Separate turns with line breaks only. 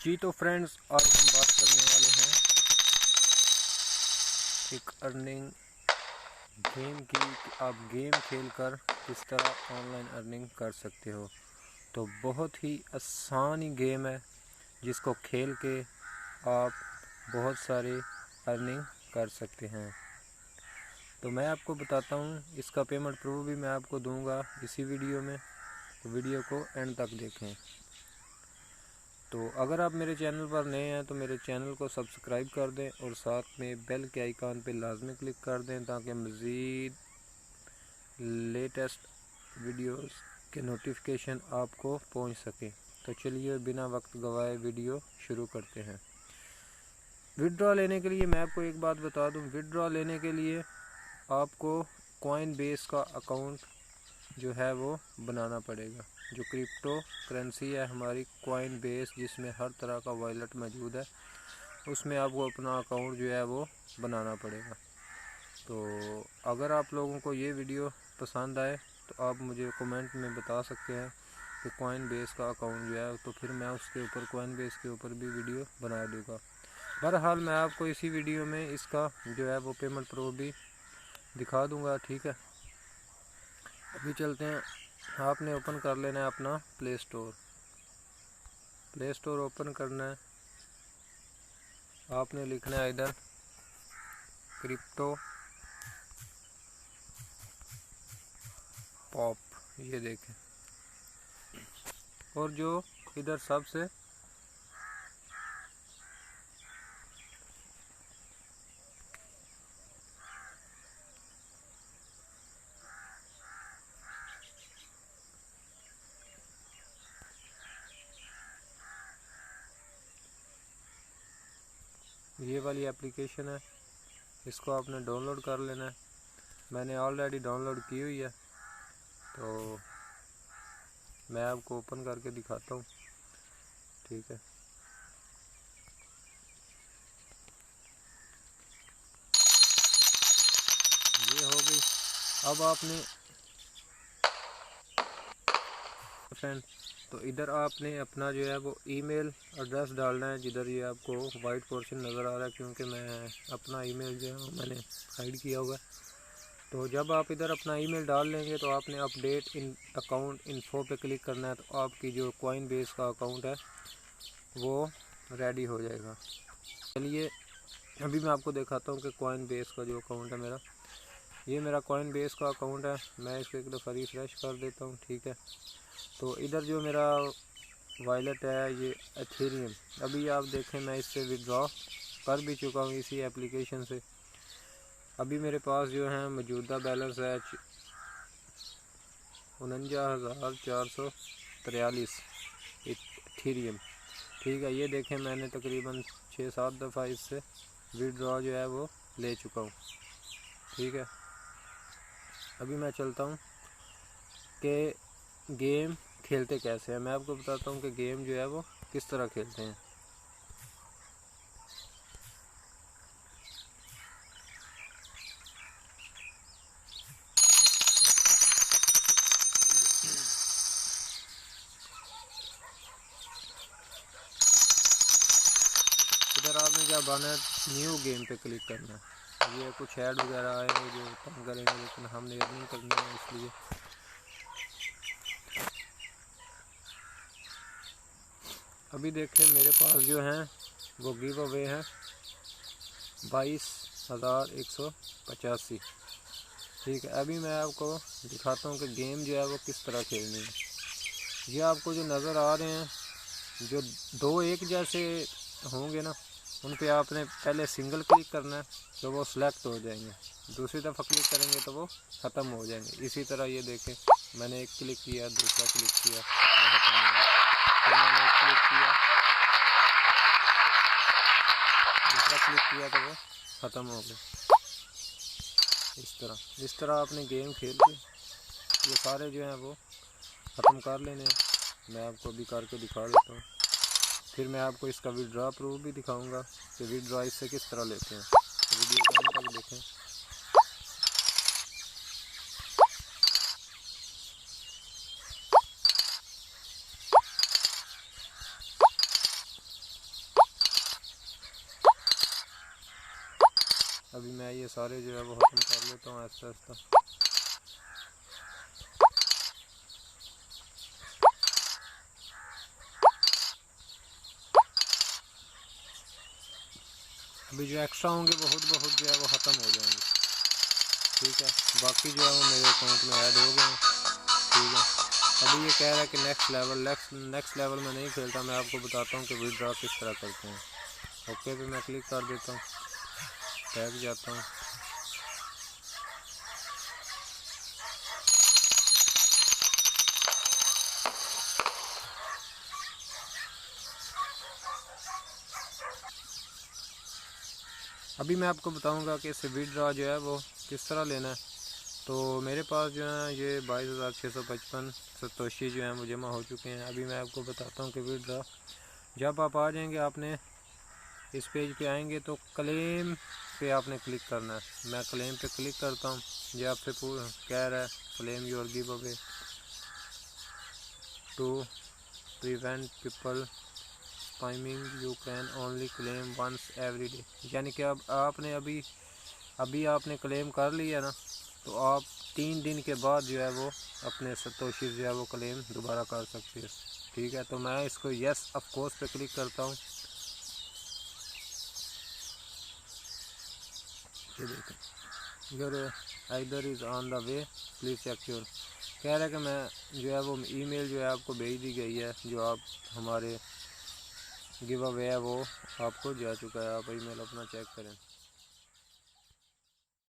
जी तो फ्रेंड्स, आज हम बात करने वाले हैं एक अर्निंग गेम की कि आप गेम खेलकर किस तरह ऑनलाइन अर्निंग कर सकते हो। तो बहुत ही आसान ही गेम है जिसको खेल के आप बहुत सारी अर्निंग कर सकते हैं। तो मैं आपको बताता हूँ, इसका पेमेंट प्रूफ भी मैं आपको दूंगा इसी वीडियो में, तो वीडियो को एंड तक देखें। तो अगर आप मेरे चैनल पर नए हैं तो मेरे चैनल को सब्सक्राइब कर दें और साथ में बेल के आइकन पे लाजमी क्लिक कर दें ताकि मज़ीद लेटेस्ट वीडियोस के नोटिफिकेशन आपको पहुंच सके। तो चलिए बिना वक्त गवाए वीडियो शुरू करते हैं। विड्रॉ लेने के लिए मैं आपको एक बात बता दूं, विड्रॉ लेने के लिए आपको कॉइनबेस का अकाउंट जो है वो बनाना पड़ेगा। जो क्रिप्टो करेंसी है हमारी कॉइनबेस, जिसमें हर तरह का वॉलेट मौजूद है, उसमें आपको अपना अकाउंट जो है वो बनाना पड़ेगा। तो अगर आप लोगों को ये वीडियो पसंद आए तो आप मुझे कमेंट में बता सकते हैं कि कॉइनबेस का अकाउंट जो है, तो फिर मैं उसके ऊपर कॉइनबेस के ऊपर भी वीडियो बना दूँगा। बहरहाल मैं आपको इसी वीडियो में इसका जो है वो पेमेंट प्रूफ भी दिखा दूँगा, ठीक है। अभी चलते हैं। आपने ओपन कर लेना है अपना प्ले स्टोर ओपन करना है। आपने लिखना है इधर क्रिप्टो पॉप, ये देखें। और जो इधर सबसे ये वाली एप्लीकेशन है, इसको आपने डाउनलोड कर लेना है। मैंने ऑलरेडी डाउनलोड की हुई है, तो मैं आपको ओपन करके दिखाता हूँ, ठीक है। ये हो गई। अब आपने फ्रेंड, तो इधर आपने अपना जो है वो ईमेल एड्रेस डालना है, जिधर ये आपको वाइट पोर्शन नज़र आ रहा है, क्योंकि मैं अपना ईमेल जो है मैंने हाइड किया हुआ है। तो जब आप इधर अपना ईमेल डाल लेंगे तो आपने अपडेट इन अकाउंट इन्फो पे क्लिक करना है, तो आपकी जो कॉइनबेस का अकाउंट है वो रेडी हो जाएगा। चलिए अभी मैं आपको दिखाता हूँ कि कॉइनबेस का जो अकाउंट है मेरा, ये मेरा कॉइनबेस का अकाउंट है। मैं इसको एक दफ़ा रिफ्रेश कर देता हूँ, ठीक है। तो इधर जो मेरा वॉलेट है ये एथेरियम, अभी आप देखें मैं इससे विड्रॉ कर भी चुका हूँ इसी एप्लीकेशन से। अभी मेरे पास जो है मौजूदा बैलेंस है 49,443 एथेरियम, ठीक है। ये देखें मैंने तकरीबन 6-7 दफ़ा इससे विड्रॉ जो है वो ले चुका हूँ, ठीक है। अभी मैं चलता हूँ कि गेम खेलते कैसे हैं। मैं आपको बताता हूँ कि गेम जो है वो किस तरह खेलते हैं। इधर आपने क्या बनाना है, न्यू गेम पे क्लिक करना है। ये कुछ ऐड वगैरह आएंगे जो तंग करेंगे, लेकिन हमने अर्निंग करनी है इसलिए। अभी देखें मेरे पास जो है वो गिव अवे है 22,185, ठीक है। अभी मैं आपको दिखाता हूँ कि गेम जो है वो किस तरह खेलनी है। ये आपको जो नज़र आ रहे हैं, जो दो एक जैसे होंगे ना, उन पे आपने पहले सिंगल क्लिक करना है तो वो सिलेक्ट हो जाएंगे, दूसरी दफ़ा क्लिक करेंगे तो वो ख़त्म हो जाएंगे। इसी तरह ये देखें, मैंने एक क्लिक किया, दूसरा क्लिक किया, वो ख़त्म हो गया। फिर मैंने एक क्लिक किया, दूसरा क्लिक किया तो वो ख़त्म हो गया। इस तरह आपने गेम खेल के ये सारे जो हैं वो ख़त्म कर लेने हैं। मैं आपको अभी करके दिखा देता हूँ, फिर मैं आपको इसका विड्रॉ प्रूफ भी दिखाऊंगा कि विड्रॉ इससे किस तरह लेते हैं। तो वीडियो को अंत तक देखें। अभी मैं ये सारे जो है वो ख़त्म कर लेता हूँ आहिस्ता आहिस्ता। अभी जो एक्स्ट्रा होंगे बहुत जो है वो ख़त्म हो जाएंगे, ठीक है। बाकी जो है वो मेरे अकाउंट में ऐड हो गए, ठीक है। अभी ये कह रहा है कि नेक्स्ट लेवल में नहीं खेलता, मैं आपको बताता हूँ कि विड्रॉ किस तरह करते हैं। ओके पे मैं क्लिक कर देता हूँ, बैक जाता हूँ। अभी मैं आपको बताऊंगा कि इसे विड्रॉ जो है वो किस तरह लेना है। तो मेरे पास जो है ये 22,655 सतोशी जो है वो जमा हो चुके हैं। अभी मैं आपको बताता हूँ कि विड्रॉ जब आप आ जाएंगे, आपने इस पेज पे आएंगे तो क्लेम पे आपने क्लिक करना है। मैं क्लेम पे क्लिक करता हूँ। ये आपसे कह रहा है claim your giveaway to prevent people spamming, you can only claim once every day. यानी कि अब आपने अभी आपने क्लेम कर लिया ना, तो आप 3 दिन के बाद जो है वो अपने सतोशी जो है वो क्लेम दोबारा कर सकते हैं, ठीक है। तो मैं इसको यस ऑफ कोर्स पे क्लिक करता हूँ। ये देखें, your either is on the way, please check your. कह रहा है कि मैं जो है वो ईमेल जो है आपको भेज दी गई है, जो आप हमारे गिव अवे है वो आपको जा चुका है। आप ईमेल अपना चेक करें।